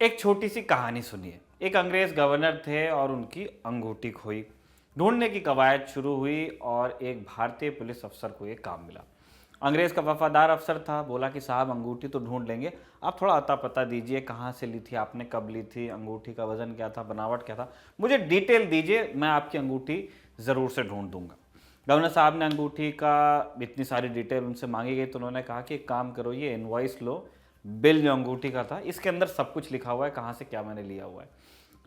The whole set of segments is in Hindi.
एक छोटी सी कहानी सुनिए। एक अंग्रेज गवर्नर थे और उनकी अंगूठी खोई। ढूंढने की कवायद शुरू हुई और एक भारतीय पुलिस अफसर को ये काम मिला। अंग्रेज का वफादार अफसर था। बोला कि साहब अंगूठी तो ढूंढ लेंगे, आप थोड़ा अता पता दीजिए, कहाँ से ली थी आपने, कब ली थी, अंगूठी का वजन क्या था, बनावट क्या था, मुझे डिटेल दीजिए, मैं आपकी अंगूठी ज़रूर से ढूंढ दूंगा। गवर्नर साहब ने अंगूठी का इतनी सारी डिटेल उनसे मांगी गई तो उन्होंने कहा कि एक काम करो, ये इनवॉइस लो, बिल जो अंगूठी का था इसके अंदर सब कुछ लिखा हुआ है, कहाँ से क्या मैंने लिया हुआ है।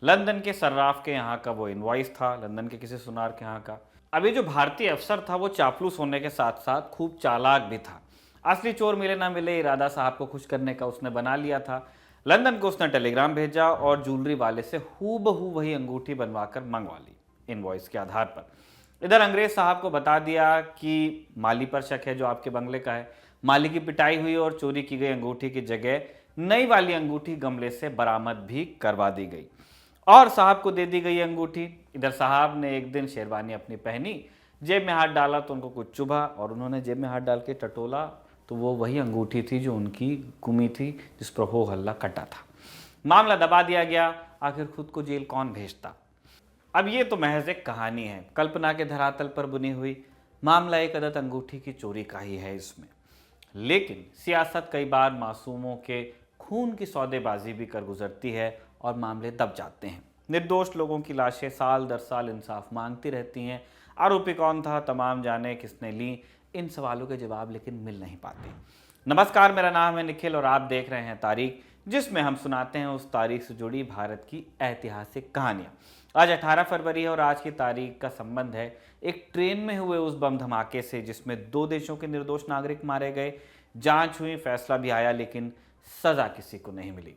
लंदन के सर्राफ के यहाँ का वो इनवॉइस था, लंदन के किसी सुनार के यहाँ का। अब ये जो भारतीय अफसर था वो चापलूस होने के साथ साथ खूब चालाक भी था। असली चोर मिले ना मिले, इरादा साहब को खुश करने का उसने बना लिया था। लंदन को उसने टेलीग्राम भेजा और ज्वेलरी वाले से हूबहू वही अंगूठी बनवाकर मंगवा ली इनवॉइस के आधार पर। इधर अंग्रेज साहब को बता दिया कि माली पर शक है जो आपके बंगले का है। माली की पिटाई हुई और चोरी की गई अंगूठी की जगह नई वाली अंगूठी गमले से बरामद भी करवा दी गई और साहब को दे दी गई अंगूठी। इधर साहब ने एक दिन शेरवानी अपनी पहनी, जेब में हाथ डाला तो उनको कुछ चुभा और उन्होंने जेब में हाथ डाल के टटोला तो वो वही अंगूठी थी जो उनकी गुमी थी, जिस पर हो हल्ला कटा था। मामला दबा दिया गया। आखिर खुद को जेल कौन भेजता। अब ये तो महज एक कहानी है, कल्पना के धरातल पर बुनी हुई। मामला एक अदद अंगूठी की चोरी का ही है इसमें। लेकिन सियासत कई बार मासूमों के खून की सौदेबाजी भी कर गुजरती है और मामले दब जाते हैं। निर्दोष लोगों की लाशें साल दर साल इंसाफ मांगती रहती हैं। आरोपी कौन था, तमाम जाने किसने ली, इन सवालों के जवाब लेकिन मिल नहीं पाते। नमस्कार, मेरा नाम है निखिल और आप देख रहे हैं तारीख, जिसमें हम सुनाते हैं उस तारीख से जुड़ी भारत की ऐतिहासिक कहानियाँ। आज 18 फरवरी है और आज की तारीख का संबंध है एक ट्रेन में हुए उस बम धमाके से जिसमें 2 देशों के निर्दोष नागरिक मारे गए। जांच हुई, फैसला भी आया, लेकिन सजा किसी को नहीं मिली।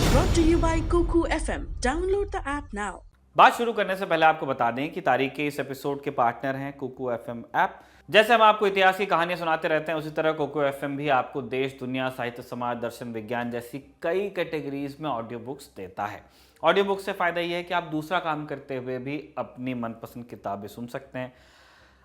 Brought to you by Kuku FM. Download the app now. बात शुरू करने से पहले आपको बता दें कि तारीख के इस एपिसोड के पार्टनर हैं कुकू एफएम ऐप। जैसे हम आपको इतिहास की कहानियां सुनाते रहते हैं, उसी तरह कुकू एफएम भी आपको देश, दुनिया, साहित्य, समाज, दर्शन, विज्ञान जैसी कई कैटेगरीज में ऑडियो बुक्स देता है। ऑडियो बुक्स से फायदा यह है कि आप दूसरा काम करते हुए भी अपनी मनपसंद किताबें सुन सकते हैं।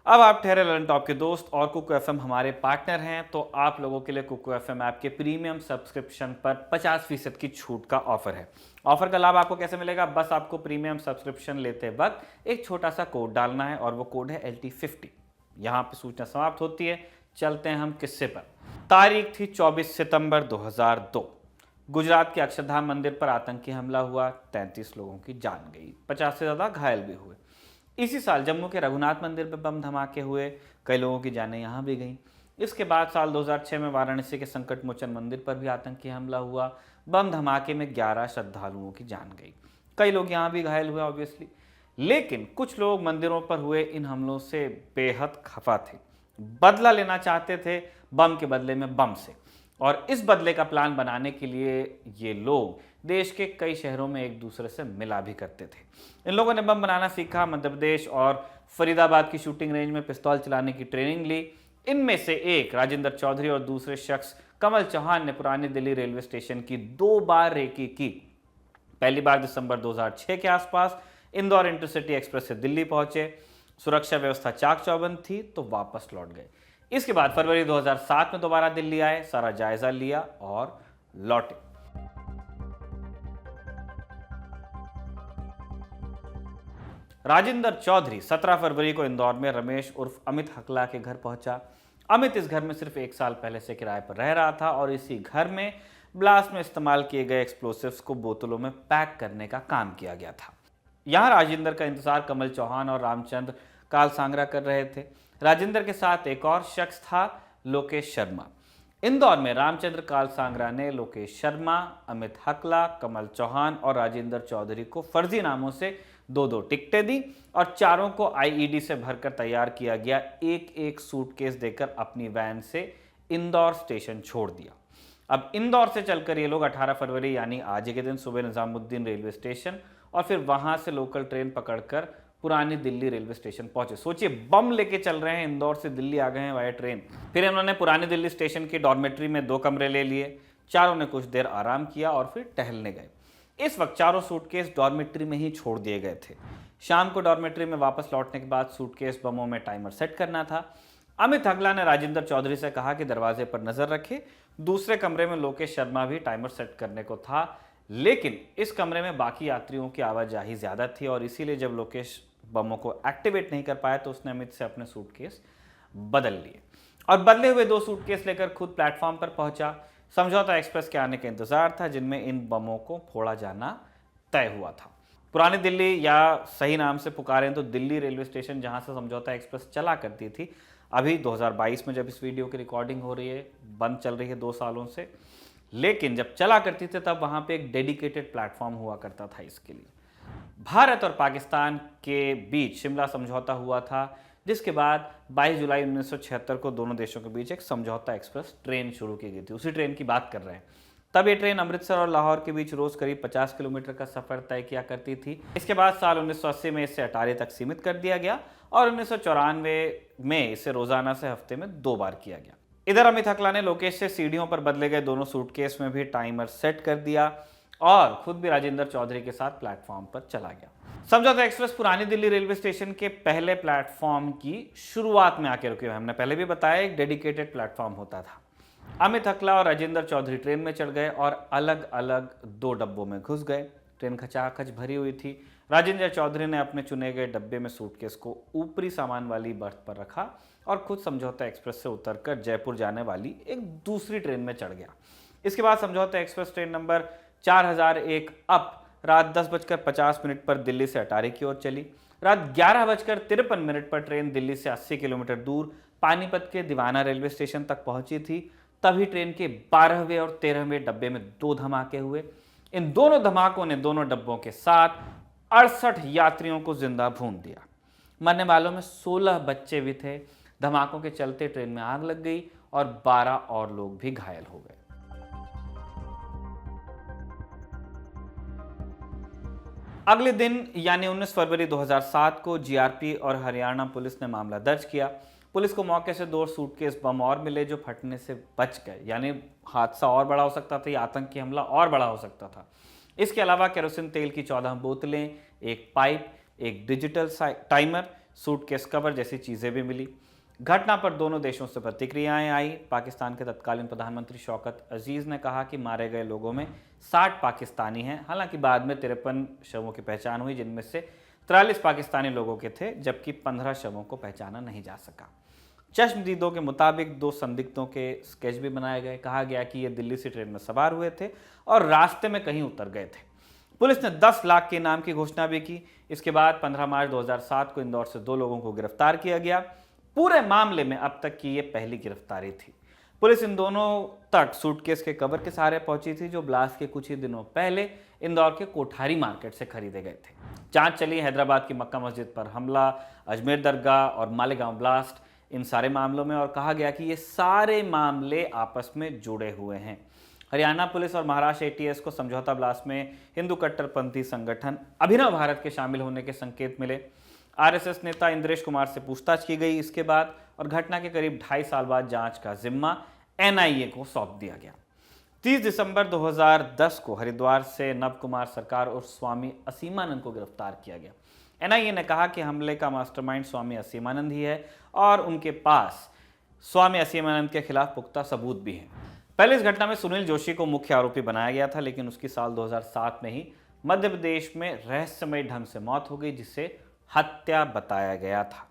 अब आप ठहरे लर्न टॉप के दोस्त और कुकू एफएम हमारे पार्टनर हैं, तो आप लोगों के लिए कुकू एफएम ऐप के प्रीमियम सब्सक्रिप्शन पर 50% की छूट का ऑफर है। ऑफर का लाभ आपको कैसे मिलेगा? बस आपको प्रीमियम सब्सक्रिप्शन लेते वक्त एक छोटा सा कोड डालना है और वो कोड है LT50। यहाँ पे सूचना समाप्त होती है। चलते हैं हम किस्से पर। तारीख थी 24 सितंबर 2002। गुजरात के अक्षरधाम मंदिर पर आतंकी हमला हुआ, 33 लोगों की जान गई, 50 से ज्यादा घायल भी हुए। इसी साल जम्मू के रघुनाथ मंदिर पर बम धमाके हुए, कई लोगों की जानें यहाँ भी गईं। इसके बाद साल 2006 में वाराणसी के संकट मोचन मंदिर पर भी आतंकी हमला हुआ। बम धमाके में 11 श्रद्धालुओं की जान गई, कई लोग यहाँ भी घायल हुए ऑब्वियसली। लेकिन कुछ लोग मंदिरों पर हुए इन हमलों से बेहद खफा थे, बदला लेना चाहते थे बम के बदले में बम से। और इस बदले का प्लान बनाने के लिए ये लोग देश के कई शहरों में एक दूसरे से मिला भी करते थे। इन लोगों ने बम बनाना सीखा, मध्य प्रदेश और फरीदाबाद की शूटिंग रेंज में पिस्तौल चलाने की ट्रेनिंग ली। इनमें से एक राजेंद्र चौधरी और दूसरे शख्स कमल चौहान ने पुरानी दिल्ली रेलवे स्टेशन की 2 बार रेकी की। पहली बार दिसंबर 2006 के आसपास इंदौर इंटरसिटी एक्सप्रेस से दिल्ली पहुंचे। सुरक्षा व्यवस्था चाक चौबंद थी तो वापस लौट गए। इसके बाद फरवरी 2007 में दोबारा दिल्ली आए, सारा जायजा लिया और लौटे। राजेंद्र चौधरी 17 फरवरी को इंदौर में रमेश उर्फ अमित हकला के घर पहुंचा। अमित इस घर में सिर्फ 1 साल पहले से किराए पर रह रहा था और इसी घर में ब्लास्ट में इस्तेमाल किए गए एक्सप्लोसिव्स को बोतलों में पैक करने का काम किया गया था। यहां राजेंद्र का इंतजार कमल चौहान और रामचंद्र कालसांगरा कर रहे थे। राजेंद्र के साथ एक और शख्स था, लोकेश शर्मा। इंदौर में रामचंद्र कालसांगरा ने लोकेश शर्मा, अमित हकला, कमल चौहान और राजेंद्र चौधरी को फर्जी नामों से 2-2 टिकटें दी और चारों को IED से भरकर तैयार किया गया एक एक सूटकेस देकर अपनी वैन से इंदौर स्टेशन छोड़ दिया। अब इंदौर से चलकर ये लोग 18 फरवरी यानी आज के दिन सुबह निजामुद्दीन रेलवे स्टेशन और फिर वहां से लोकल ट्रेन पकड़कर पुरानी दिल्ली रेलवे स्टेशन पहुंचे। सोचिए, बम लेके चल रहे हैं, इंदौर से दिल्ली आ गए हैं वाया ट्रेन। फिर इन्होंने पुरानी दिल्ली स्टेशन की डॉर्मेट्री में 2 कमरे ले लिए। चारों ने कुछ देर आराम किया और फिर टहलने गए। इस वक्त चारों सूटकेस डॉर्मेट्री में ही छोड़ दिए गए थे। शाम को डॉर्मेट्री में वापस लौटने के बाद सूटकेस बमों में टाइमर सेट करना था। अमित हकला ने राजेंद्र चौधरी से कहा कि दरवाजे पर नजर रखे, दूसरे कमरे में लोकेश शर्मा भी टाइमर सेट करने को था, लेकिन इस कमरे में बाकी यात्रियों की आवाजाही ज्यादा थी और इसीलिए जब लोकेश बमों को एक्टिवेट नहीं कर पाया तो उसने अमित से अपने सूटकेस बदल लिए और बदले हुए 2 सूटकेस लेकर खुद प्लेटफॉर्म पर पहुंचा। समझौता एक्सप्रेस के आने का इंतजार था, जिनमें इन बमों को फोड़ा जाना तय हुआ था। पुरानी दिल्ली, या सही नाम से पुकारें तो दिल्ली रेलवे स्टेशन, जहां से समझौता एक्सप्रेस चला करती थी, अभी 2022 में जब इस वीडियो की रिकॉर्डिंग हो रही है, बंद चल रही है 2 सालों से, लेकिन जब चला करती थी तब वहां पे एक डेडिकेटेड प्लेटफॉर्म हुआ करता था इसके लिए। भारत और पाकिस्तान के बीच शिमला समझौता हुआ था, जिसके बाद 22 जुलाई 1976 को दोनों देशों के बीच एक समझौता एक्सप्रेस ट्रेन शुरू की गई थी। उसी ट्रेन की बात कर रहे हैं। तब ये ट्रेन अमृतसर और लाहौर के बीच रोज करीब 50 किलोमीटर का सफर तय किया करती थी। इसके बाद साल 1980 में इसे अटारी तक सीमित कर दिया गया और 1994 में इसे रोजाना से हफ्ते में 2 बार किया गया। इधर अमित हकला ने लोकेश से सीढ़ियों पर बदले गए दोनों सूटकेस में भी टाइमर सेट कर दिया और खुद भी राजेंद्र चौधरी के साथ प्लेटफॉर्म पर चला गया। समझौता एक्सप्रेस पुरानी दिल्ली रेलवे स्टेशन के पहले प्लेटफॉर्म की शुरुआत में आके रुके हुए। हमने पहले भी बताया, एक डेडिकेटेड प्लेटफॉर्म होता था। अमित हकला और राजेंद्र चौधरी ट्रेन में चढ़ गए और अलग अलग 2 डब्बों में घुस गए। ट्रेन खचाखच भरी हुई थी। राजेंद्र चौधरी ने अपने चुने गए डब्बे में सूटकेस को ऊपरी सामान वाली बर्थ पर रखा और खुद समझौता एक्सप्रेस से उतरकर जयपुर जाने वाली एक दूसरी ट्रेन में चढ़ गया। इसके बाद समझौता एक्सप्रेस ट्रेन नंबर 4001 अप रात 10:50 पर दिल्ली से अटारी की ओर चली। रात 11:53 पर ट्रेन दिल्ली से 80 किलोमीटर दूर पानीपत के दीवाना रेलवे स्टेशन तक पहुंची थी। तभी ट्रेन के 12वें और 13वें डब्बे में 2 धमाके हुए। इन दोनों धमाकों ने दोनों डब्बों के साथ 68 यात्रियों को जिंदा भून दिया। मरने वालों में 16 बच्चे भी थे। धमाकों के चलते ट्रेन में आग लग गई और 12 और लोग भी घायल हो गए। अगले दिन यानी 19 फरवरी 2007 को जीआरपी और हरियाणा पुलिस ने मामला दर्ज किया। पुलिस को मौके से 2 सूटकेस बम और मिले जो फटने से बच गए, यानी हादसा और बड़ा हो सकता था, या आतंकी हमला और बड़ा हो सकता था। इसके अलावा केरोसिन तेल की 14 बोतलें, एक पाइप, एक डिजिटल टाइमर, सूटकेस कवर जैसी चीजें भी मिली। घटना पर दोनों देशों से प्रतिक्रियाएं आई। पाकिस्तान के तत्कालीन प्रधानमंत्री शौकत अजीज ने कहा कि मारे गए लोगों में 60 पाकिस्तानी हैं। हालांकि बाद में 53 शवों की पहचान हुई, जिनमें से 43 पाकिस्तानी लोगों के थे, जबकि 15 शवों को पहचाना नहीं जा सका। चश्मदीदों के मुताबिक 2 संदिग्धों के स्केच भी बनाए गए। कहा गया कि ये दिल्ली से ट्रेन में सवार हुए थे और रास्ते में कहीं उतर गए थे। पुलिस ने 10 लाख के इनाम की घोषणा भी की। इसके बाद 15 मार्च 2007 को इंदौर से 2 लोगों को गिरफ्तार किया गया। पूरे मामले में अब तक की ये पहली गिरफ्तारी थी। पुलिस इन दोनों तक सूटकेस के कवर के सहारे पहुंची थी, जो ब्लास्ट के कुछ ही दिनों पहले इंदौर के कोठारी मार्केट से खरीदे गए थे। जांच चली हैदराबाद की मक्का मस्जिद पर हमला, अजमेर दरगाह और मालेगांव ब्लास्ट, इन सारे मामलों में, और कहा गया कि ये सारे मामले आपस में जुड़े हुए हैं। हरियाणा पुलिस और महाराष्ट्र एटीएस को समझौता ब्लास्ट में हिंदू कट्टरपंथी संगठन अभिनव भारत के शामिल होने के संकेत मिले। आरएसएस नेता इंद्रेश कुमार से पूछताछ की गई इसके बाद, और घटना के करीब 2.5 साल बाद जांच का जिम्मा एनआईए को सौंप दिया गया। 30 दिसंबर 2010 को हरिद्वार से नव कुमार सरकार और स्वामी असीमानंद को गिरफ्तार किया गया। एनआईए ने कहा कि हमले का मास्टरमाइंड स्वामी असीमानंद ही है और उनके पास स्वामी असीमानंद के खिलाफ पुख्ता सबूत भी हैं। पहले इस घटना में सुनील जोशी को मुख्य आरोपी बनाया गया था, लेकिन उसकी साल 2007 में ही मध्य प्रदेश में रहस्यमय ढंग से मौत हो गई, जिसे हत्या बताया गया था।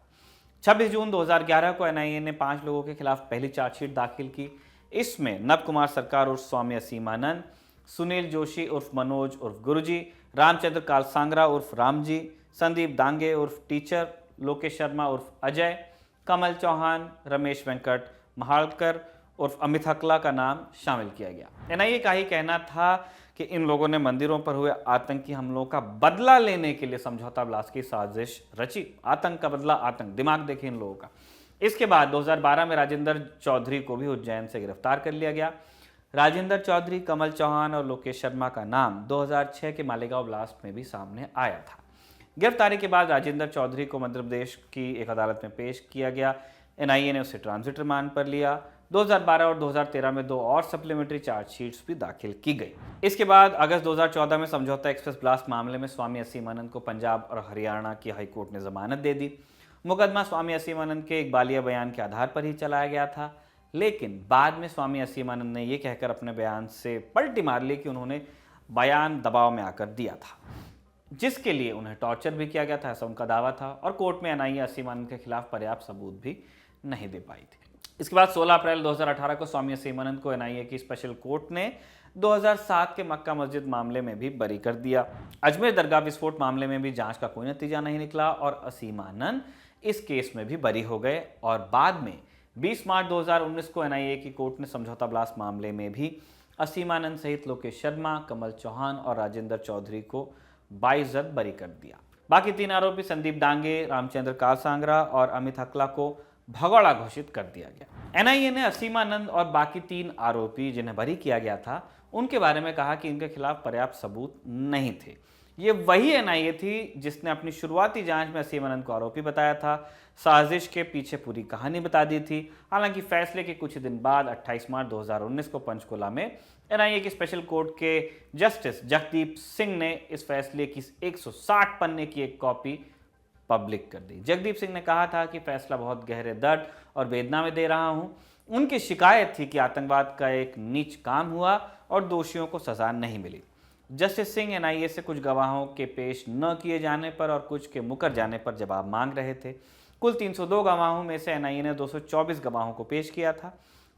26 जून 2011 को एनआईए ने 5 लोगों के खिलाफ पहली चार्जशीट दाखिल की। इसमें नव कुमार सरकार उर्फ स्वामी असीमानंद, सुनील जोशी उर्फ मनोज उर्फ गुरुजी, रामचंद्र कालसांगरा उर्फ रामजी, संदीप दांगे उर्फ टीचर, लोकेश शर्मा उर्फ अजय, कमल चौहान, रमेश वेंकट महालकर उर्फ अमित हकला का नाम शामिल किया गया। एनआईए का ही कहना था कि इन लोगों ने मंदिरों पर हुए आतंकी हमलों का बदला लेने के लिए समझौता ब्लास्ट की साजिश रची। आतंक का बदला आतंक, दिमाग देखिए इन लोगों का। इसके बाद 2012 में राजेंद्र चौधरी को भी उज्जैन से गिरफ्तार कर लिया गया। राजेंद्र चौधरी, कमल चौहान और लोकेश शर्मा का नाम 2006 के मालेगांव ब्लास्ट में भी सामने आया था। गिरफ्तारी के बाद राजेंद्र चौधरी को मध्य प्रदेश की एक अदालत में पेश किया गया। एनआईए ने उसे ट्रांजिट रिमांड पर लिया। 2012 और 2013 में 2 और सप्लीमेंट्री चार्जशीट्स भी दाखिल की गई। इसके बाद अगस्त 2014 में समझौता एक्सप्रेस ब्लास्ट मामले में स्वामी असीमानंद को पंजाब और हरियाणा की हाईकोर्ट ने जमानत दे दी। मुकदमा स्वामी असीमानंद के इकबालिया बयान के आधार पर ही चलाया गया था। लेकिन बाद में स्वामी असीमानंद ने यह कहकर अपने बयान से पलटी मार ली कि उन्होंने बयान दबाव में आकर दिया था, जिसके लिए उन्हें टॉर्चर भी किया गया था, ऐसा उनका दावा था। और कोर्ट में एनआईए असीमानंद के खिलाफ पर्याप्त सबूत भी नहीं दे पाई थी। इसके बाद 16 अप्रैल 2018 को स्वामी असीमानंद को एनआईए की स्पेशल कोर्ट ने 2007 के मक्का मस्जिद मामले में भी बरी कर दिया। अजमेर दरगाह विस्फोट मामले में भी जांच का कोई नतीजा नहीं निकला और असीमानंद इस केस में भी बरी हो गए। और बाद में 20 मार्च 2019 को एनआईए की कोर्ट ने समझौता ब्लास्ट मामले में भी असीमानंद सहित लोकेश शर्मा, कमल चौहान और राजेंद्र चौधरी को बाइज्जत बरी कर दिया। बाकी 3 आरोपी संदीप डांगे, रामचंद्र कारसांगरा और अमित हकला को भगौड़ा घोषित कर दिया गया। एनआईए ने असीमानंद और बाकी 3 आरोपी जिन्हें बरी किया गया था उनके बारे में कहा कि इनके खिलाफ पर्याप्त सबूत नहीं थे। ये वही एनआईए थी जिसने अपनी शुरुआती जांच में असीमानंद को आरोपी बताया था, साजिश के पीछे पूरी कहानी बता दी थी। हालांकि फैसले के कुछ दिन बाद 28 मार्च 2019 को पंचकुला में एनआईए की स्पेशल कोर्ट के जस्टिस जगदीप सिंह ने इस फैसले की 160 पन्ने की एक कॉपी पब्लिक कर दी। जगदीप सिंह ने कहा था कि फैसला बहुत गहरे दर्द और वेदना में दे रहा हूं। उनकी शिकायत थी कि आतंकवाद का एक नीच काम हुआ और दोषियों को सजा नहीं मिली। जस्टिस सिंह एनआईए से कुछ गवाहों के पेश न किए जाने पर और कुछ के मुकर जाने पर जवाब मांग रहे थे। कुल 302 गवाहों में से एनआईए ने 224 गवाहों को पेश किया था।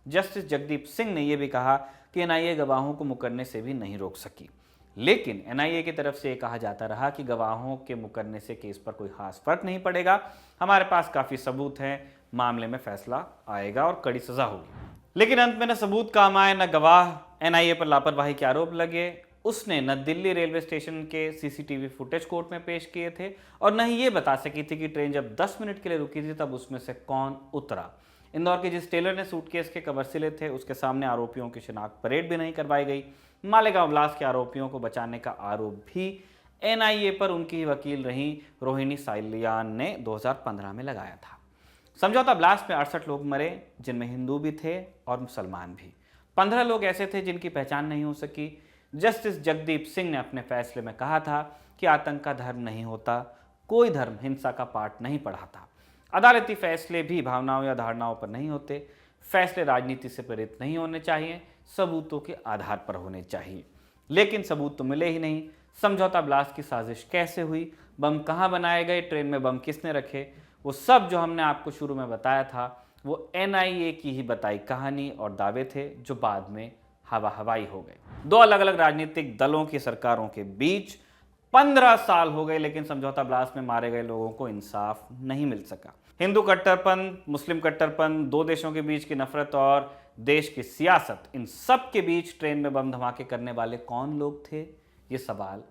जस्टिस जगदीप सिंह ने यह भी कहा कि एनआईए गवाहों को मुकरने से भी नहीं रोक सकी, लेकिन एनआईए की तरफ से कहा जाता रहा कि गवाहों के मुकरने से केस पर कोई खास फर्क नहीं पड़ेगा, हमारे पास काफी सबूत हैं, मामले में फैसला आएगा और कड़ी सजा होगी। लेकिन अंत में न सबूत काम आए, न गवाह एनआईए पर लापरवाही के आरोप लगे। उसने न दिल्ली रेलवे स्टेशन के सीसीटीवी फुटेज कोर्ट में पेश किए थे और न ही ये बता सकी थी कि ट्रेन जब 10 मिनट के लिए रुकी थी तब उसमें से कौन उतरा। इंदौर के जिस टेलर ने सूटकेस के कवर सिले थे उसके सामने आरोपियों की शिनाख्त परेड भी नहीं करवाई गई। मालेगांव ब्लास्ट के आरोपियों को बचाने का आरोप भी एनआईए पर उनकी ही वकील रही रोहिणी साइलियान ने 2015 में लगाया था। समझौता ब्लास्ट में 68 लोग मरे, जिनमें हिंदू भी थे और मुसलमान भी। 15 लोग ऐसे थे जिनकी पहचान नहीं हो सकी। जस्टिस जगदीप सिंह ने अपने फैसले में कहा था कि आतंक का धर्म नहीं होता, कोई धर्म हिंसा का पाठ नहीं पढ़ाता। अदालती फैसले भी भावनाओं या धारणाओं पर नहीं होते। फैसले राजनीति से प्रेरित नहीं होने चाहिए, सबूतों के आधार पर होने चाहिए। लेकिन सबूत तो मिले ही नहीं। समझौता ब्लास्ट की साजिश कैसे हुई, बम कहाँ बनाए गए, ट्रेन में बम किसने रखे, वो सब जो हमने आपको शुरू में बताया था वो एनआईए की ही बताई कहानी और दावे थे जो बाद में हवा हवाई हो गए। 2 अलग अलग राजनीतिक दलों की सरकारों के बीच 15 साल हो गए, लेकिन समझौता ब्लास्ट में मारे गए लोगों को इंसाफ नहीं मिल सका। हिंदू कट्टरपन, मुस्लिम कट्टरपन, 2 देशों के बीच की नफरत और देश की सियासत, इन सब के बीच ट्रेन में बम धमाके करने वाले कौन लोग थे, ये सवाल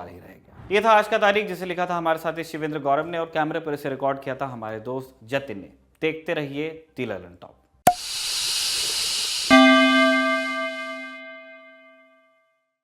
ही रहेगा। ये था आज का तारीख, जिसे लिखा था हमारे साथी शिवेंद्र गौरव ने और कैमरे पर इसे रिकॉर्ड किया था हमारे दोस्त जतिन ने। देखते रहिए दी ललन टॉप।